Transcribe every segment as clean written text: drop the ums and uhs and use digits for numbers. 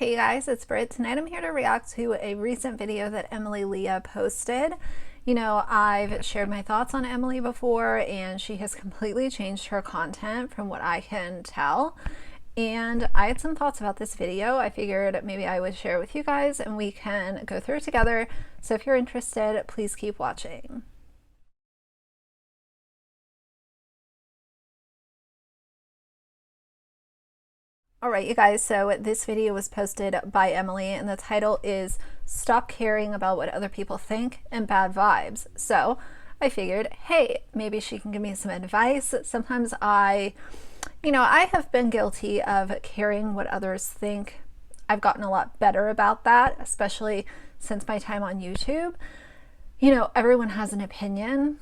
Hey guys, it's Britt. Tonight I'm here to react to a recent video that Emily Leah posted. You know, I've shared my thoughts on Emily before, and she has completely changed her content from what I can tell. And I had some thoughts about this video. I figured maybe I would share with you guys and we can go through it together. So if you're interested, please keep watching. Alright you guys, so this video was posted by Emily and the title is Stop Caring About What Other People Think and Bad Vibes. So I figured, hey, maybe she can give me some advice. Sometimes I have been guilty of caring what others think. I've gotten a lot better about that, especially since my time on YouTube. You know, everyone has an opinion.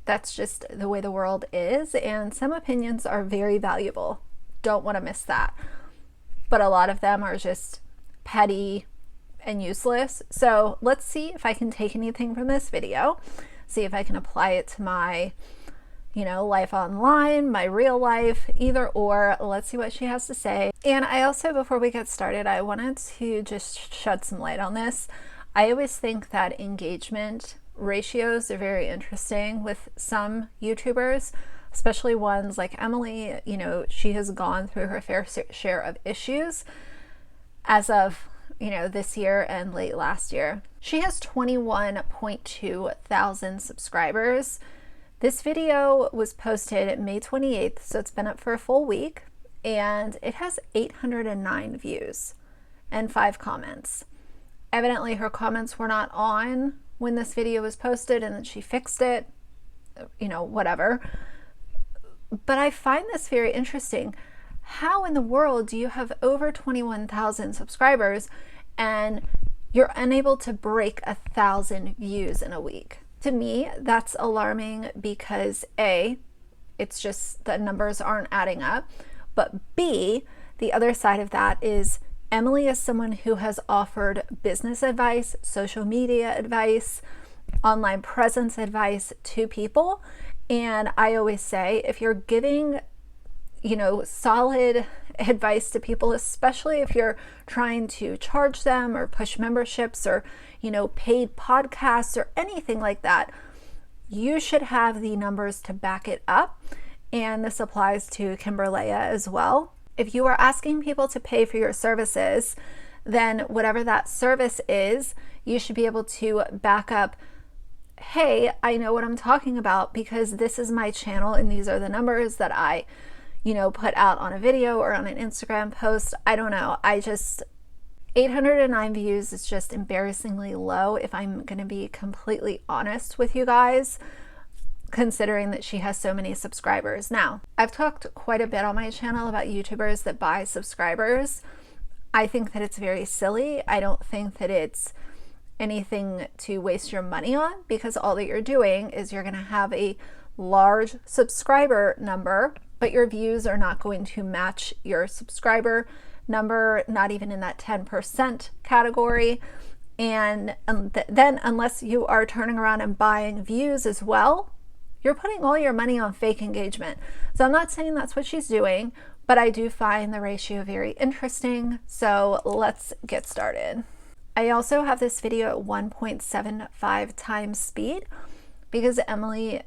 That's just the way the world is, and some opinions are very valuable. Don't want to miss that. But a lot of them are just petty and useless. So let's see if I can take anything from this video, see if I can apply it to my, life online, my real life, either or. Let's see what she has to say. And I also, before we get started, I wanted to just shed some light on this. I always think that engagement ratios are very interesting with some YouTubers, especially ones like Emily. She has gone through her fair share of issues as of, this year and late last year. She has 21.2 thousand subscribers. This video was posted May 28th, so it's been up for a full week, and it has 809 views and 5 comments. Evidently her comments were not on when this video was posted, and then she fixed it, whatever. But I find this very interesting. How in the world do you have over 21,000 subscribers and you're unable to break 1,000 views in a week? To me, that's alarming because A, it's just the numbers aren't adding up. But B, the other side of that is Emily is someone who has offered business advice, social media advice, online presence advice to people. And I always say, if you're giving, solid advice to people, especially if you're trying to charge them or push memberships or, paid podcasts or anything like that, you should have the numbers to back it up. And this applies to Leah as well. If you are asking people to pay for your services, then whatever that service is, you should be able to back up, hey, I know what I'm talking about because this is my channel and these are the numbers that I, put out on a video or on an Instagram post. I don't know. 809 views is just embarrassingly low, if I'm going to be completely honest with you guys, considering that she has so many subscribers. Now, I've talked quite a bit on my channel about YouTubers that buy subscribers. I think that it's very silly. I don't think that it's anything to waste your money on, because all that you're doing is you're going to have a large subscriber number, but your views are not going to match your subscriber number, not even in that 10% category. And then unless you are turning around and buying views as well, you're putting all your money on fake engagement. So I'm not saying that's what she's doing, but I do find the ratio very interesting. So let's get started. I also have this video at 1.75 times speed because Emily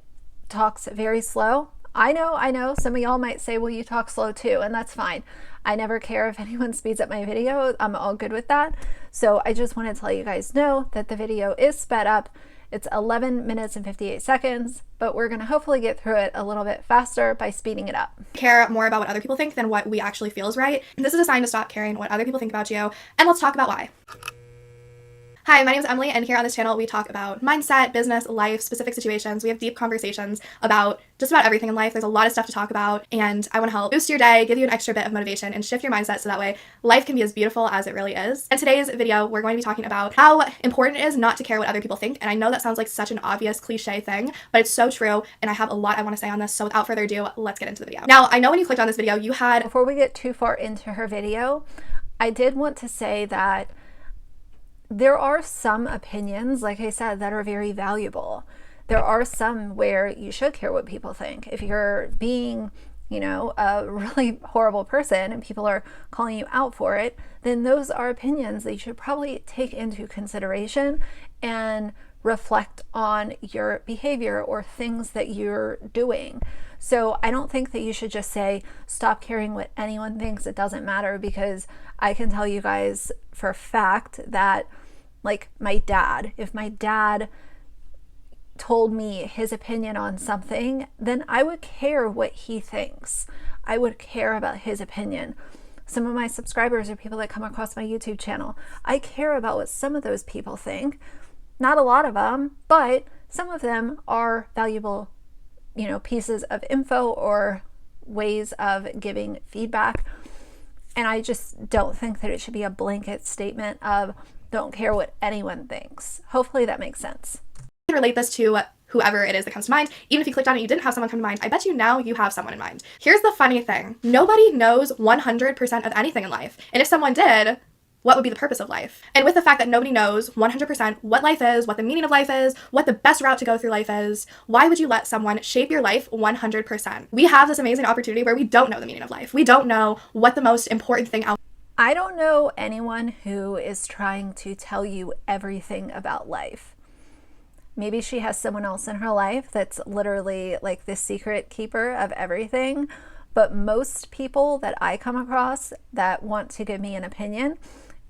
talks very slow. I know some of y'all might say, well, you talk slow too, and that's fine. I never care if anyone speeds up my video. I'm all good with that. So I just want to let you guys know that the video is sped up. It's 11 minutes and 58 seconds, but we're going to hopefully get through it a little bit faster by speeding it up. Care more about what other people think than what we actually feel is right. This is a sign to stop caring what other people think about you, and let's talk about why. Hi, my name is Emily, and here on this channel we talk about mindset, business, life, specific situations. We have deep conversations about just about everything in life. There's a lot of stuff to talk about, and I want to help boost your day, give you an extra bit of motivation, and shift your mindset so that way life can be as beautiful as it really is. In today's video, we're going to be talking about how important it is not to care what other people think, and I know that sounds like such an obvious cliche thing, but it's so true, and I have a lot I want to say on this, so without further ado, let's get into the video. Now, I know when you clicked on this video, you had... Before we get too far into her video, I did want to say that there are some opinions, like I said, that are very valuable. There are some where you should care what people think. If you're being a really horrible person and people are calling you out for it, then those are opinions that you should probably take into consideration and reflect on your behavior or things that you're doing. So I don't think that you should just say, stop caring what anyone thinks, it doesn't matter, because I can tell you guys for a fact that, like, if my dad told me his opinion on something, then I would care what he thinks. I would care about his opinion. Some of my subscribers are people that come across my YouTube channel. I care about what some of those people think. Not a lot of them, but some of them are valuable, pieces of info or ways of giving feedback. And I just don't think that it should be a blanket statement of don't care what anyone thinks. Hopefully that makes sense. You can relate this to whoever it is that comes to mind. Even if you clicked on it and you didn't have someone come to mind, I bet you now you have someone in mind. Here's the funny thing. Nobody knows 100% of anything in life. And if someone did, what would be the purpose of life? And with the fact that nobody knows 100% what life is, what the meaning of life is, what the best route to go through life is, why would you let someone shape your life 100%? We have this amazing opportunity where we don't know the meaning of life. We don't know what the most important thing out. I don't know anyone who is trying to tell you everything about life. Maybe she has someone else in her life that's literally like the secret keeper of everything. But most people that I come across that want to give me an opinion,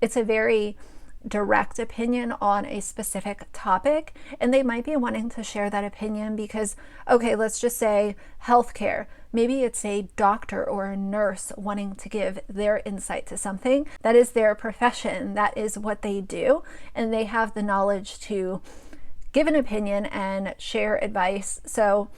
it's a very direct opinion on a specific topic. And they might be wanting to share that opinion because, okay, let's just say healthcare. Maybe it's a doctor or a nurse wanting to give their insight to something. That is their profession. That is what they do. And they have the knowledge to give an opinion and share advice. So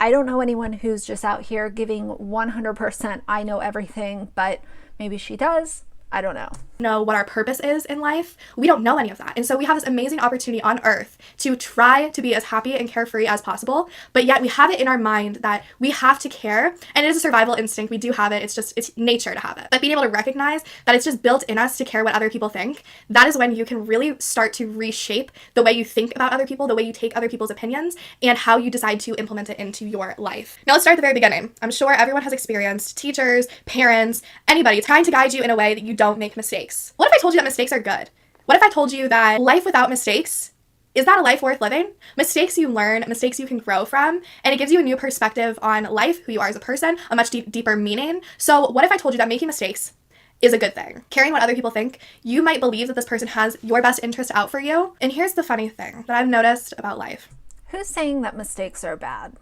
I don't know anyone who's just out here giving 100% I know everything, but maybe she does. I don't know what our purpose is in life. We don't know any of that. And so we have this amazing opportunity on earth to try to be as happy and carefree as possible, but yet we have it in our mind that we have to care. And it is a survival instinct. We do have it. It's nature to have it. But being able to recognize that it's just built in us to care what other people think, that is when you can really start to reshape the way you think about other people, the way you take other people's opinions, and how you decide to implement it into your life. Now let's start at the very beginning. I'm sure everyone has experienced teachers, parents, anybody trying to guide you in a way that you don't make mistakes. What if I told you that mistakes are good? What if I told you that life without mistakes, is that a life worth living? Mistakes you learn, mistakes you can grow from, and it gives you a new perspective on life, who you are as a person, a much deeper meaning. So what if I told you that making mistakes is a good thing? Caring what other people think, you might believe that this person has your best interest out for you. And here's the funny thing that I've noticed about life. Who's saying that mistakes are bad?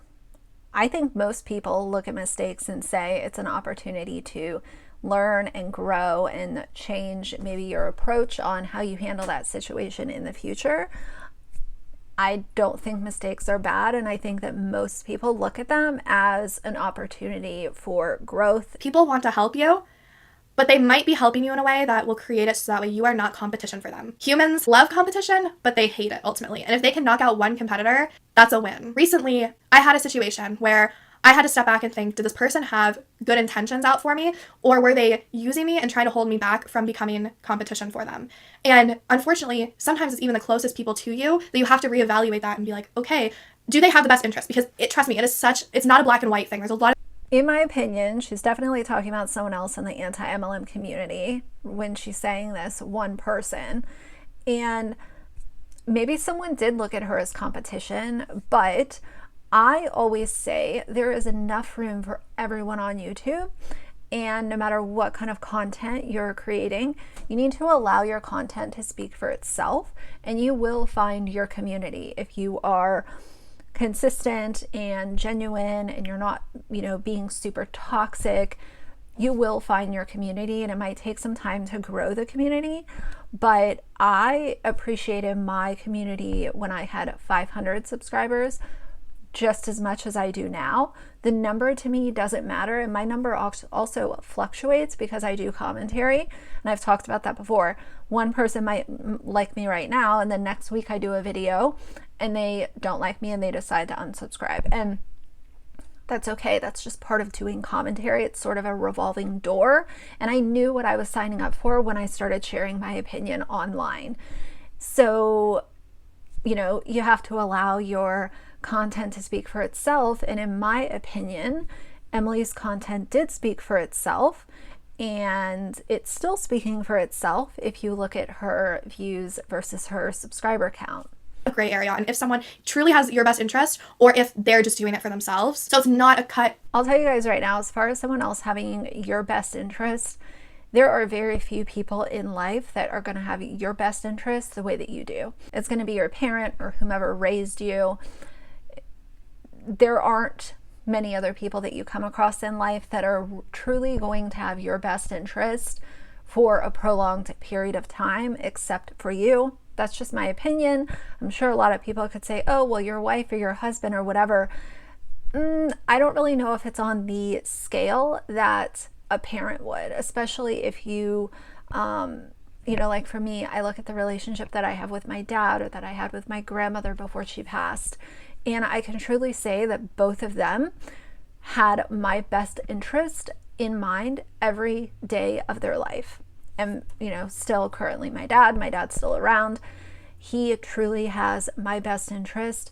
I think most people look at mistakes and say it's an opportunity to learn and grow and change maybe your approach on how you handle that situation in the future. I don't think mistakes are bad, and I think that most people look at them as an opportunity for growth. People want to help you, but they might be helping you in a way that will create it so that way you are not competition for them. Humans love competition, but they hate it ultimately. And if they can knock out one competitor, that's a win. Recently, I had a situation where I had to step back and think, did this person have good intentions out for me, or were they using me and trying to hold me back from becoming competition for them? And unfortunately, sometimes it's even the closest people to you that you have to reevaluate that and be like, okay, do they have the best interest? Because trust me, it's not a black and white thing. There's a lot of... In my opinion, she's definitely talking about someone else in the anti MLM community when she's saying this, one person. And maybe someone did look at her as competition, but I always say there is enough room for everyone on YouTube, and no matter what kind of content you're creating, you need to allow your content to speak for itself, and you will find your community if you are consistent and genuine and you're not, being super toxic. You will find your community, and it might take some time to grow the community, but I appreciated my community when I had 500 subscribers just as much as I do now. The number to me doesn't matter, and my number also fluctuates because I do commentary, and I've talked about that before. One person might like me right now, and then next week I do a video and they don't like me and they decide to unsubscribe, and that's okay. That's just part of doing commentary. It's sort of a revolving door, and I knew what I was signing up for when I started sharing my opinion online. So, you have to allow your content to speak for itself. And in my opinion, Emily's content did speak for itself, and it's still speaking for itself if you look at her views versus her subscriber count. A gray area on if someone truly has your best interest or if they're just doing it for themselves. So it's not a cut. I'll tell you guys right now, as far as someone else having your best interest, there are very few people in life that are going to have your best interest the way that you do. It's going to be your parent or whomever raised you. There aren't many other people that you come across in life that are truly going to have your best interest for a prolonged period of time except for you. That's just my opinion. I'm sure a lot of people could say, oh, well, your wife or your husband or whatever. I don't really know if it's on the scale that a parent would, especially if you, like for me, I look at the relationship that I have with my dad or that I had with my grandmother before she passed. And I can truly say that both of them had my best interest in mind every day of their life. And, still currently my dad's still around. He truly has my best interest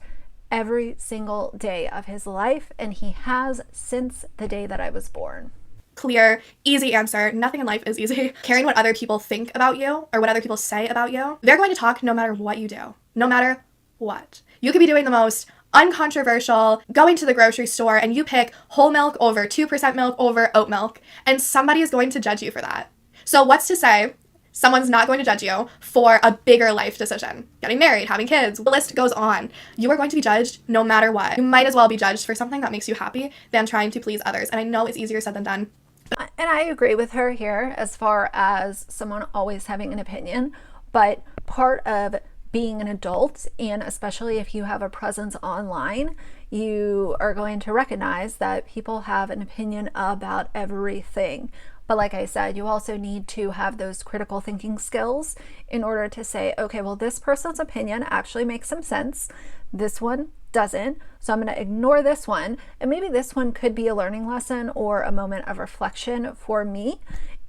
every single day of his life. And he has since the day that I was born. Clear, easy answer. Nothing in life is easy. Caring what other people think about you or what other people say about you. They're going to talk no matter what you do, no matter what. You could be doing the most uncontroversial, going to the grocery store and you pick whole milk over 2% milk over oat milk, and somebody is going to judge you for that. So what's to say someone's not going to judge you for a bigger life decision? Getting married, having kids, the list goes on. You are going to be judged no matter what. You might as well be judged for something that makes you happy than trying to please others. And I know it's easier said than done. And I agree with her here as far as someone always having an opinion, but part of being an adult, and especially if you have a presence online, you are going to recognize that people have an opinion about everything. But like I said, you also need to have those critical thinking skills in order to say, okay, well, this person's opinion actually makes some sense. This one doesn't. So I'm going to ignore this one. And maybe this one could be a learning lesson or a moment of reflection for me.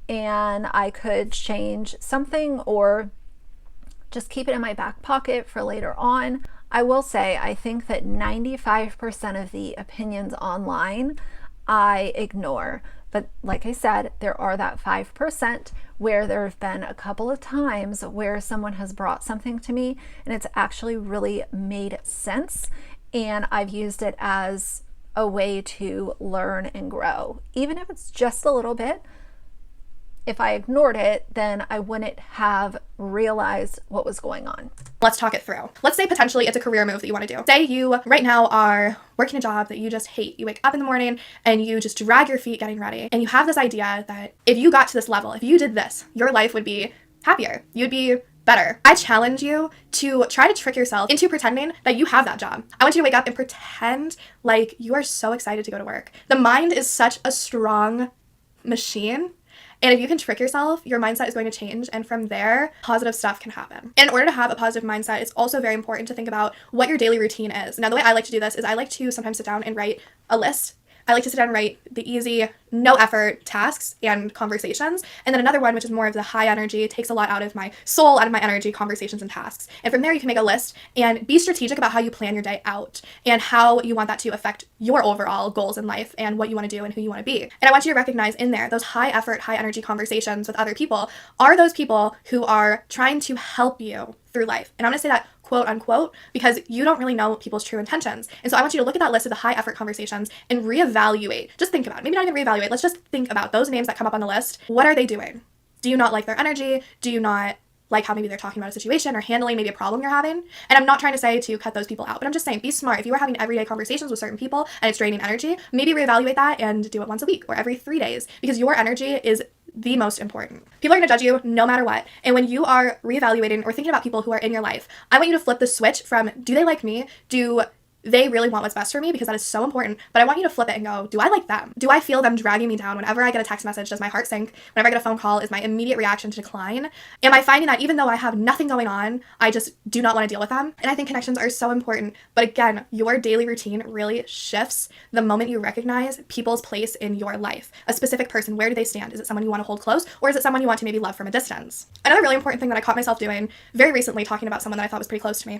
And I could change something or just keep it in my back pocket for later on. I will say, I think that 95% of the opinions online I ignore. But like I said, there are that 5% where there have been a couple of times where someone has brought something to me and it's actually really made sense. And I've used it as a way to learn and grow. Even if it's just a little bit, if I ignored it, then I wouldn't have realized what was going on. Let's talk it through. Let's say potentially it's a career move that you want to do. Say you right now are working a job that you just hate. You wake up in the morning and you just drag your feet getting ready. And you have this idea that if you got to this level, if you did this, your life would be happier. You'd be better. I challenge you to try to trick yourself into pretending that you have that job. I want you to wake up and pretend like you are so excited to go to work. The mind is such a strong machine. And if you can trick yourself, your mindset is going to change. And from there, positive stuff can happen. And in order to have a positive mindset, it's also very important to think about what your daily routine is. Now, the way I like to do this is I like to sometimes sit down and write a list. I like to sit down and write the easy, no effort tasks and conversations. And then another one, which is more of the high energy, takes a lot out of my soul, out of my energy, conversations and tasks. And from there, you can make a list and be strategic about how you plan your day out and how you want that to affect your overall goals in life and what you want to do and who you want to be. And I want you to recognize in there, those high effort, high energy conversations with other people are those people who are trying to help you through life. And I'm going to say that quote unquote, because you don't really know people's true intentions. And so I want you to look at that list of the high effort conversations and reevaluate. Just think about it. Maybe not even reevaluate. Let's just think about those names that come up on the list. What are they doing? Do you not like their energy? Do you not like how maybe they're talking about a situation or handling maybe a problem you're having? And I'm not trying to say to cut those people out, but I'm just saying be smart. If you are having everyday conversations with certain people and it's draining energy, maybe reevaluate that and do it once a week or every 3 days, because your energy is the most important. People are going to judge you no matter what. And when you are reevaluating or thinking about people who are in your life, I want you to flip the switch from, do they like me? Do they really want what's best for me? Because that is so important. But I want you to flip it and go, do I like them? Do I feel them dragging me down? Whenever I get a text message, does my heart sink? Whenever I get a phone call, is my immediate reaction to decline? Am I finding that even though I have nothing going on, I just do not want to deal with them? And I think connections are so important. But again, your daily routine really shifts the moment you recognize people's place in your life. A specific person, where do they stand? Is it someone you want to hold close? Or is it someone you want to maybe love from a distance? Another really important thing that I caught myself doing very recently, talking about someone that I thought was pretty close to me,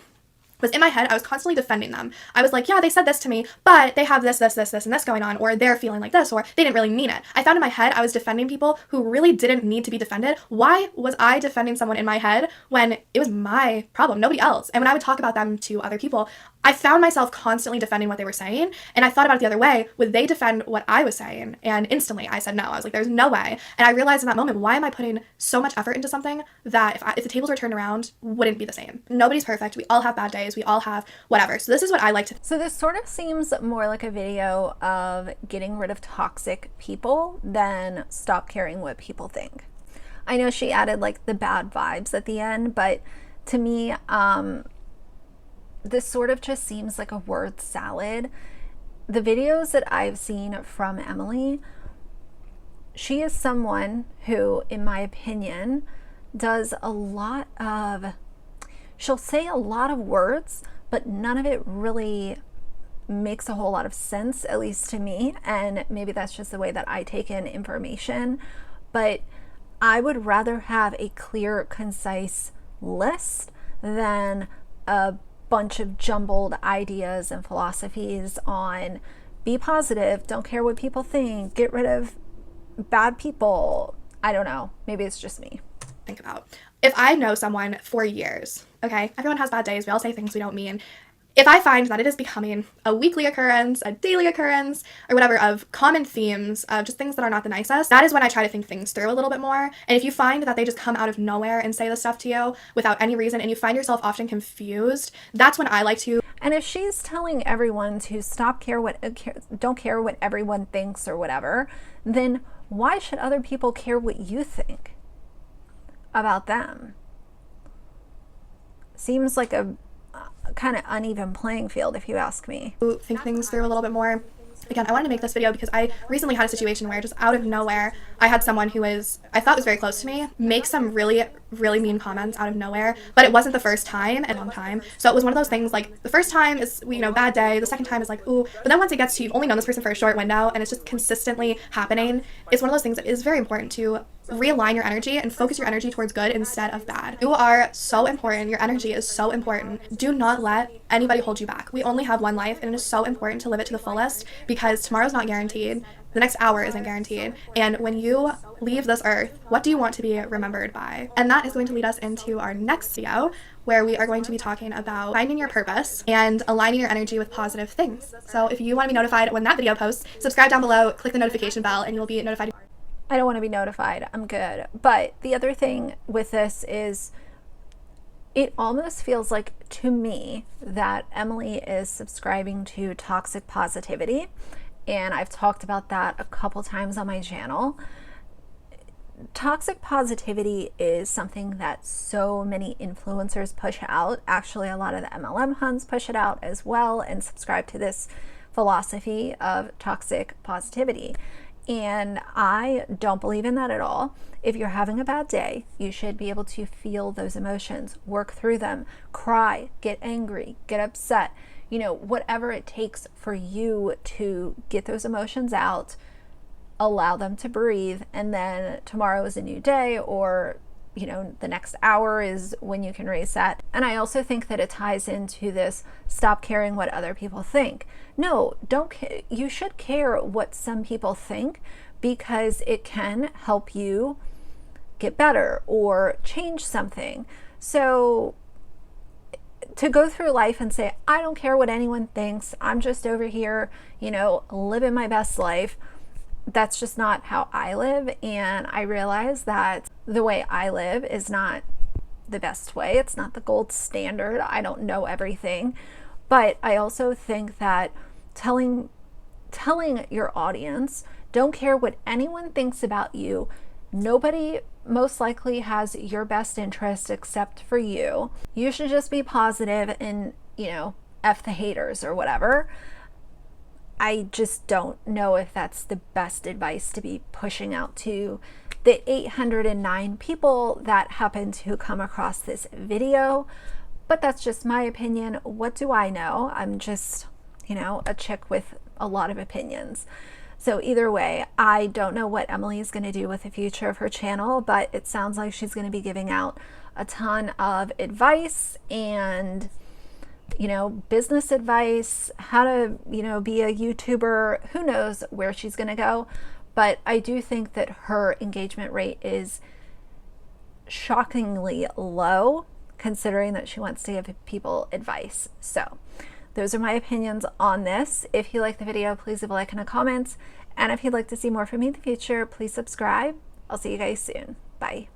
was in my head, I was constantly defending them. I was like, yeah, they said this to me, but they have this, and this going on, or they're feeling like this, or they didn't really mean it. I found in my head I was defending people who really didn't need to be defended. Why was I defending someone in my head when it was my problem, nobody else? And when I would talk about them to other people, I found myself constantly defending what they were saying, and I thought about it the other way. Would they defend what I was saying? And instantly I said no. I was like, there's no way. And I realized in that moment, why am I putting so much effort into something that if the tables were turned around, wouldn't be the same? Nobody's perfect. We all have bad days. We all have whatever. So this is what I like to. So this sort of seems more like a video of getting rid of toxic people than stop caring what people think. I know she added like the bad vibes at the end, but to me, this sort of just seems like a word salad. The videos that I've seen from Emily, she is someone who, in my opinion, does a lot of, she'll say a lot of words, but none of it really makes a whole lot of sense, at least to me. And maybe that's just the way that I take in information. But I would rather have a clear, concise list than a bunch of jumbled ideas and philosophies on be positive, don't care what people think, get rid of bad people. I don't know. Maybe it's just me. Think about if I know someone for years, okay, everyone has bad days, we all say things we don't mean. If I find that it is becoming a weekly occurrence, a daily occurrence, or whatever, of common themes, of just things that are not the nicest, that is when I try to think things through a little bit more. And if you find that they just come out of nowhere and say this stuff to you without any reason, and you find yourself often confused, that's when I like to. And if she's telling everyone to don't care what everyone thinks or whatever, then why should other people care what you think about them? Seems like a kind of uneven playing field, if you ask me. Think things through a little bit more. Again, I wanted to make this video because I recently had a situation where just out of nowhere, I had someone who I thought was very close to me, make some really, really mean comments out of nowhere, but it wasn't the first time in a long time. So it was one of those things like the first time is, bad day. The second time is like, ooh, but then once it gets to, you've only known this person for a short window and it's just consistently happening, it's one of those things that is very important to realign your energy and focus your energy towards good instead of bad. You are so important. Your energy is so important. Do not let anybody hold you back. We only have one life, and it is so important to live it to the fullest because tomorrow's not guaranteed. The next hour isn't guaranteed. And when you leave this earth, what do you want to be remembered by? And that is going to lead us into our next video, where we are going to be talking about finding your purpose and aligning your energy with positive things. So if you want to be notified when that video posts, subscribe down below, click the notification bell, and you'll be notified. I don't want to be notified. I'm good. But the other thing with this is it almost feels like to me that Emily is subscribing to toxic positivity. And I've talked about that a couple times on my channel. Toxic positivity is something that so many influencers push out. Actually, a lot of the MLM huns push it out as well and subscribe to this philosophy of toxic positivity. And I don't believe in that at all. If you're having a bad day, you should be able to feel those emotions, work through them, cry, get angry, get upset, whatever it takes for you to get those emotions out, allow them to breathe, and then tomorrow is a new day, or the next hour is when you can reset. And I also think that it ties into this stop caring what other people think. No, don't care. You should care what some people think because it can help you get better or change something. So to go through life and say, I don't care what anyone thinks, I'm just over here, living my best life, that's just not how I live. And I realize that the way I live is not the best way. It's not the gold standard. I don't know everything. But I also think that telling your audience, don't care what anyone thinks about you. Nobody most likely has your best interest except for you. You should just be positive and, F the haters or whatever. I just don't know if that's the best advice to be pushing out to the 809 people that happen to come across this video. But that's just my opinion. What do I know? I'm just, a chick with a lot of opinions. So either way, I don't know what Emily is going to do with the future of her channel, but it sounds like she's going to be giving out a ton of advice and you know, business advice, how to, you know, be a YouTuber. Who knows where she's going to go. But I do think that her engagement rate is shockingly low, considering that she wants to give people advice. So those are my opinions on this. If you like the video, please leave a like and a comment. And if you'd like to see more from me in the future, please subscribe. I'll see you guys soon. Bye.